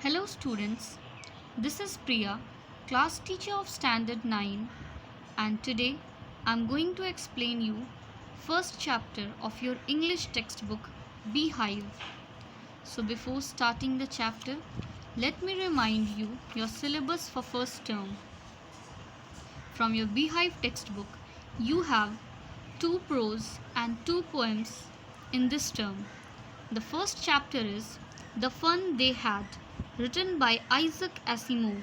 Hello students, this is Priya, class teacher of Standard 9, and today I'm going to explain you first chapter of your English textbook Beehive. So before starting the chapter, let me remind you your syllabus for first term. From your Beehive textbook, you have two prose and two poems in this term. The first chapter is The Fun They Had, written by Isaac Asimov.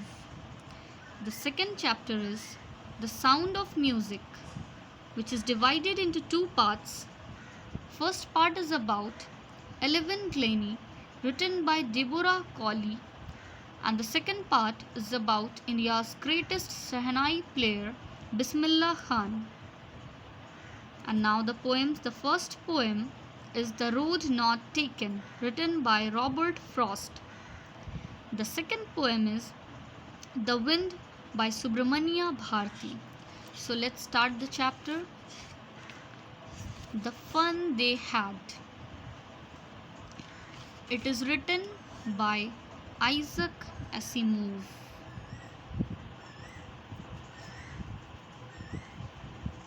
The second chapter is The Sound of Music, which is divided into two parts. First part is about Eleven Glennie, written by Deborah Colley, and the second part is about India's greatest Shehnai player, Bismillah Khan. And now the poems. The first poem is The Road Not Taken, written by Robert Frost. The second poem is The Wind by Subramania Bharti. So let's start the chapter. The Fun They Had. It is written by Isaac Asimov.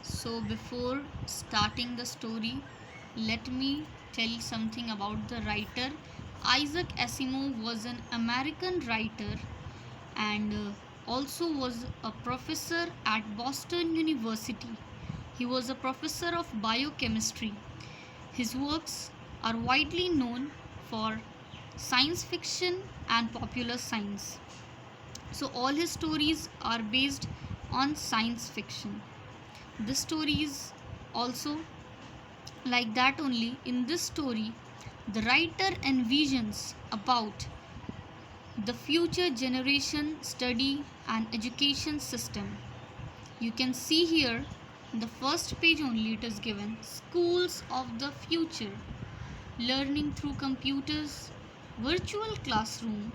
So before starting the story, let me tell you something about the writer. Isaac Asimov was an American writer and also was a professor at Boston University. He was a professor of biochemistry. His works are widely known for science fiction and popular science. So all his stories are based on science fiction. This story is also like that only. In this story, the writer envisions about the future generation study and education system. You can see here in the first page only it is given schools of the future, learning through computers, virtual classroom,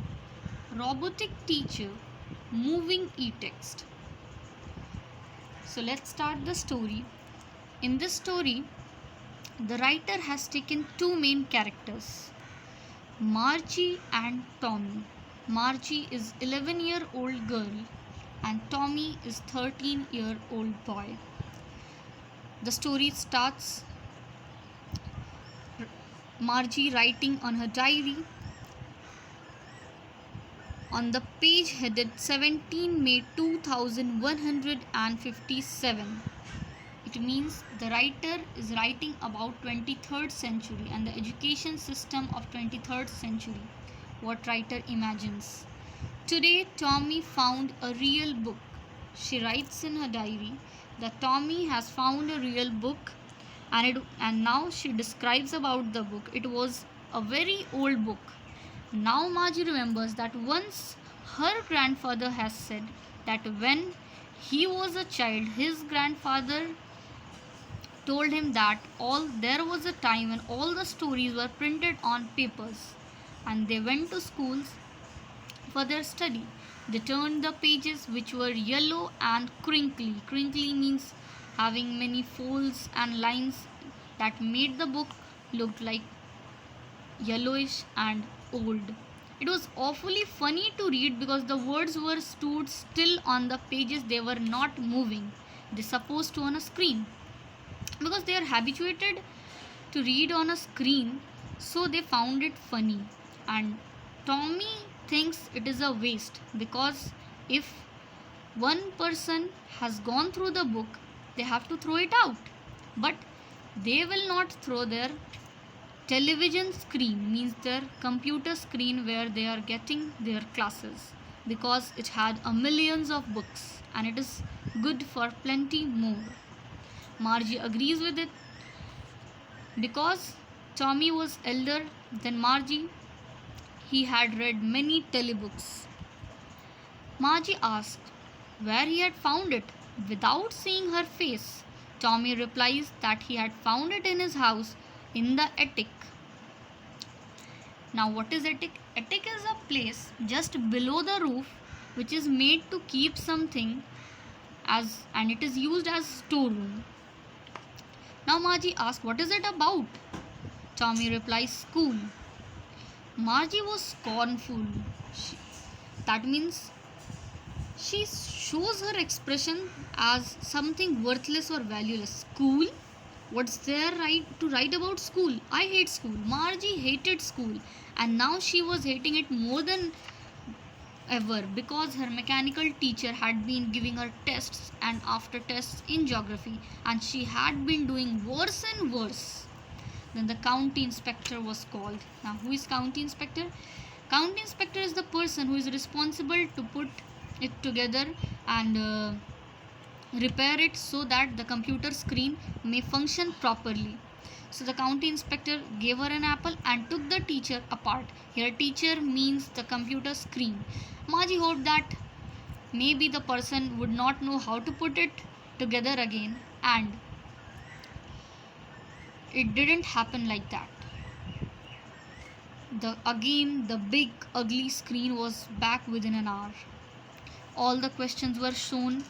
robotic teacher, moving e-text. So let's start the story. In this story, the writer has taken two main characters, Margie and Tommy. Margie is 11-year-old girl and Tommy is 13-year-old boy. The story starts Margie writing on her diary on the page headed 17 May 2157. It means the writer is writing about 23rd century and the education system of 23rd century. What writer imagines. Today Tommy found a real book. She writes in her diary that Tommy has found a real book and now she describes about the book. It was a very old book. Now Margie remembers that once her grandfather has said that when he was a child, his grandfather told him that there was a time when all the stories were printed on papers and they went to schools for their study. They turned the pages which were yellow and crinkly. Crinkly means having many folds and lines that made the book look like yellowish and old. It was awfully funny to read because the words were stood still on the pages. They were not moving. They supposed to on a screen. Because they are habituated to read on a screen, so they found it funny. And Tommy thinks it is a waste because if one person has gone through the book, they have to throw it out. But they will not throw their television screen, means their computer screen where they are getting their classes, because it had a millions of books and it is good for plenty more. Margie agrees with it. Because Tommy was elder than Margie, he had read many telebooks. Margie asked where he had found it. Without seeing her face, Tommy replies that he had found it in his house in the attic. Now what is attic? Attic is a place just below the roof which is made to keep something and it is used as storeroom. Now Margie asks, what is it about? Tommy replies, school. Margie was scornful. She, that means she shows her expression as something worthless or valueless. School? What's there right to write about school? I hate school. Margie hated school, and now she was hating it more than ever because her mechanical teacher had been giving her tests and after tests in geography, and she had been doing worse and worse. Then the county inspector was called. Now, who is county inspector? County inspector is the person who is responsible to put it together and repair it so that the computer screen may function properly. So the county inspector gave her an apple and took the teacher apart. Here, teacher means the computer screen. Margie hoped that maybe the person would not know how to put it together again, and it didn't happen like that. The big ugly screen was back within an hour. All the questions were shown,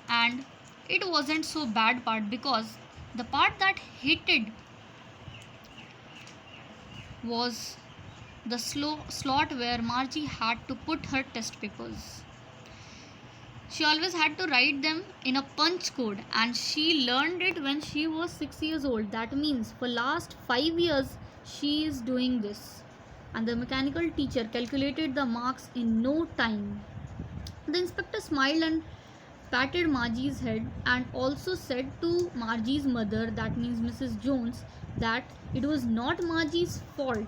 and it wasn't so bad part because the part that hated was the slot where Margie had to put her test papers. She always had to write them in a punch code, and she learned it when she was 6 years old. That means for last 5 years she is doing this. And the mechanical teacher calculated the marks in no time. The inspector smiled and patted Margie's head and also said to Margie's mother, that means Mrs. Jones, that it was not Margie's fault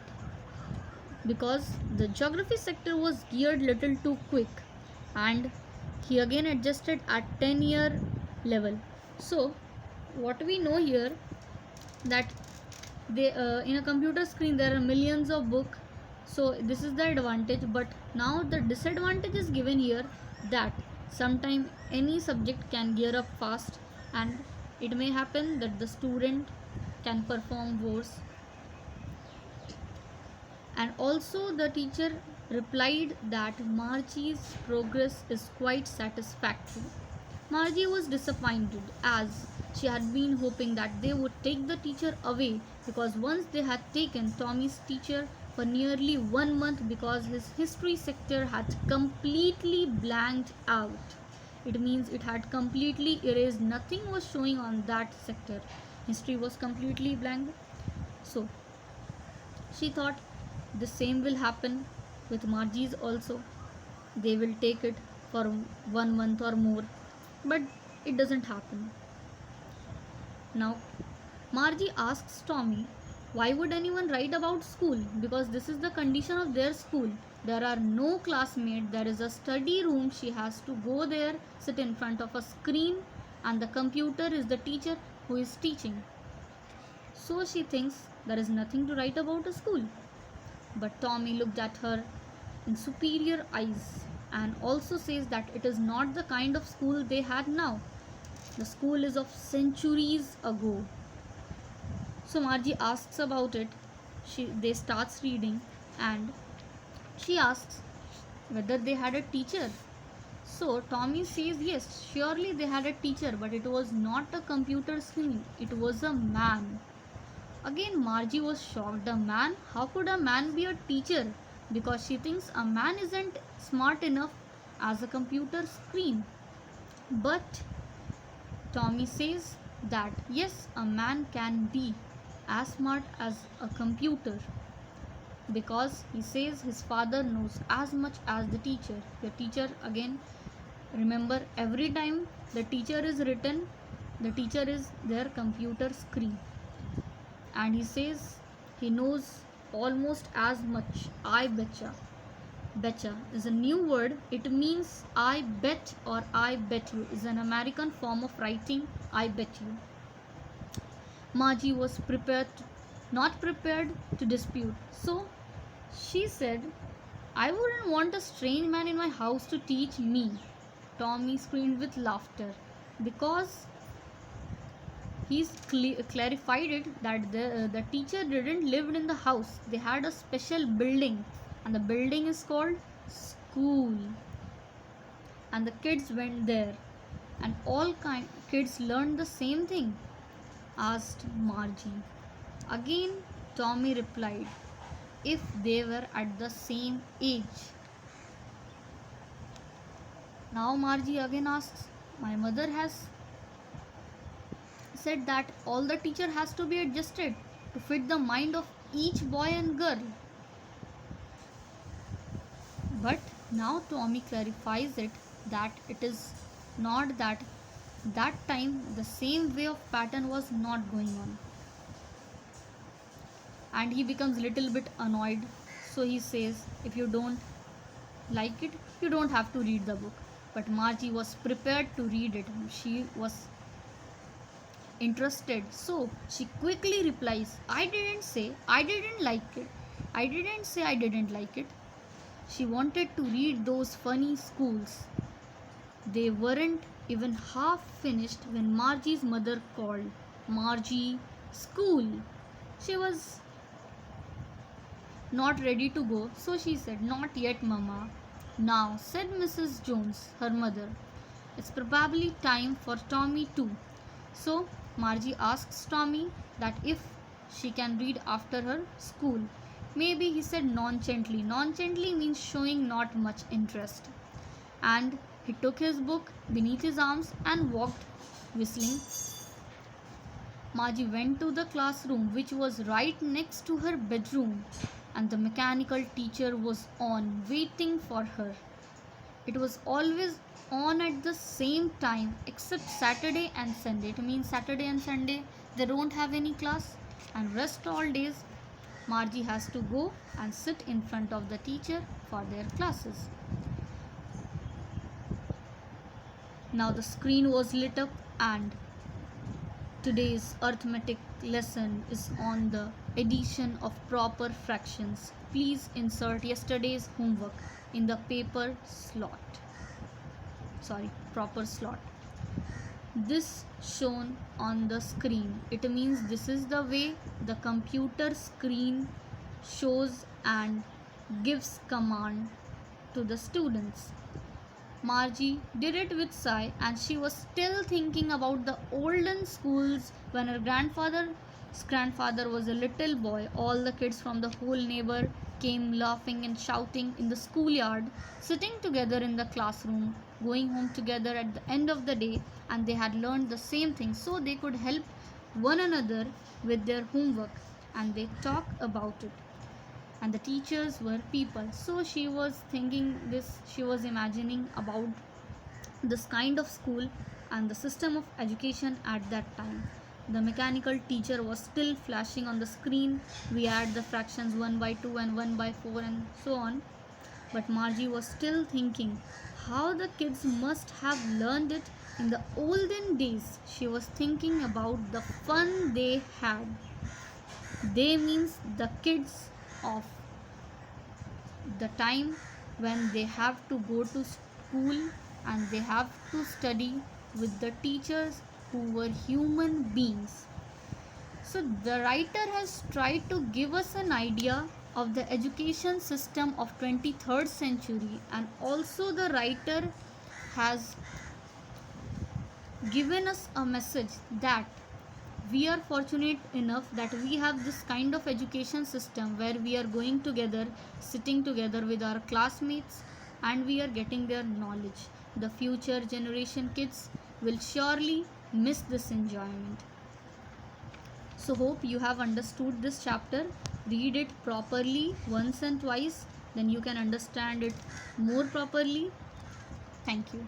because the geography sector was geared little too quick, and he again adjusted at 10-year level. So what we know here, that they in a computer screen there are millions of book, so this is the advantage. But now the disadvantage is given here, that sometime any subject can gear up fast, and it may happen that the student can perform worse. And also the teacher replied that Margie's progress is quite satisfactory. Margie was disappointed as she had been hoping that they would take the teacher away, because once they had taken Tommy's teacher for nearly 1 month because his history sector had completely blanked out. It means it had completely erased, nothing was showing on that sector. History was completely blank. So she thought the same will happen with Margie's also. They will take it for 1 month or more, but it doesn't happen. Now, Margie asks Tommy, why would anyone write about school? Because this is the condition of their school. There are no classmates, there is a study room, she has to go there, sit in front of a screen, and the computer is the teacher who is teaching. So she thinks there is nothing to write about a school. But Tommy looked at her in superior eyes and also says that it is not the kind of school they had now. The school is of centuries ago. So Margie asks about it. They starts reading, and she asks whether they had a teacher. So Tommy says yes, surely they had a teacher, but it was not a computer screen. It was a man. Again, Margie was shocked. A man? How could a man be a teacher? Because she thinks a man isn't smart enough as a computer screen. But Tommy says that yes, a man can be as smart as a computer, because he says his father knows as much as the teacher. The teacher, again, remember, every time the teacher is written, the teacher is their computer screen. And he says he knows almost as much. I betcha. Betcha is a new word. It means I bet or I bet you. Is an American form of writing I bet you. Margie was not prepared to dispute. So she said, I wouldn't want a strange man in my house to teach me. Tommy screamed with laughter because he's clarified it that the teacher didn't live in the house. They had a special building, and the building is called school. And the kids went there, and all kids learned the same thing, asked Margie. Again Tommy replied, if they were at the same age. Now Margie again asks, my mother has said that all the teacher has to be adjusted to fit the mind of each boy and girl. But now Tommy clarifies it that it is not that time the same way of pattern was not going on. And he becomes little bit annoyed. So he says, if you don't like it, you don't have to read the book. But Margie was prepared to read it. She was interested. So she quickly replies, I didn't say I didn't like it. I didn't say I didn't like it. She wanted to read those funny schools. They weren't even half finished when Margie's mother called. Margie, school. She was not ready to go, so she said, not yet, Mama. Now, said Mrs. Jones, her mother, it's probably time for Tommy too. So Margie asks Tommy that if she can read after her school. Maybe, he said nonchalantly. Nonchalantly means showing not much interest. And he took his book beneath his arms and walked whistling. Margie went to the classroom, which was right next to her bedroom, and the mechanical teacher was on, waiting for her. It was always on at the same time except Saturday and Sunday. It means Saturday and Sunday they don't have any class, and rest all days Margie has to go and sit in front of the teacher for their classes. Now the screen was lit up, and today's arithmetic lesson is on the addition of proper fractions. Please insert yesterday's homework in the proper slot. This shown on the screen. It means this is the way the computer screen shows and gives command to the students. Margie did it with sigh, and she was still thinking about the olden schools when her grandfather was a little boy. All the kids from the whole neighbor came laughing and shouting in the schoolyard, sitting together in the classroom, going home together at the end of the day, and they had learned the same thing, so they could help one another with their homework, and they talk about it. And the teachers were people. So she was thinking this, she was imagining about this kind of school and the system of education at that time. The mechanical teacher was still flashing on the screen. We add the fractions 1 by 2 and 1 by 4 and so on. But Margie was still thinking how the kids must have learned it in the olden days. She was thinking about the fun they had. They means the kids of the time when they have to go to school and they have to study with the teachers who were human beings. So the writer has tried to give us an idea of the education system of 23rd century, and also the writer has given us a message that we are fortunate enough that we have this kind of education system where we are going together, sitting together with our classmates, and we are getting their knowledge. The future generation kids will surely miss this enjoyment. So hope you have understood this chapter. Read it properly once and twice, then you can understand it more properly. Thank you.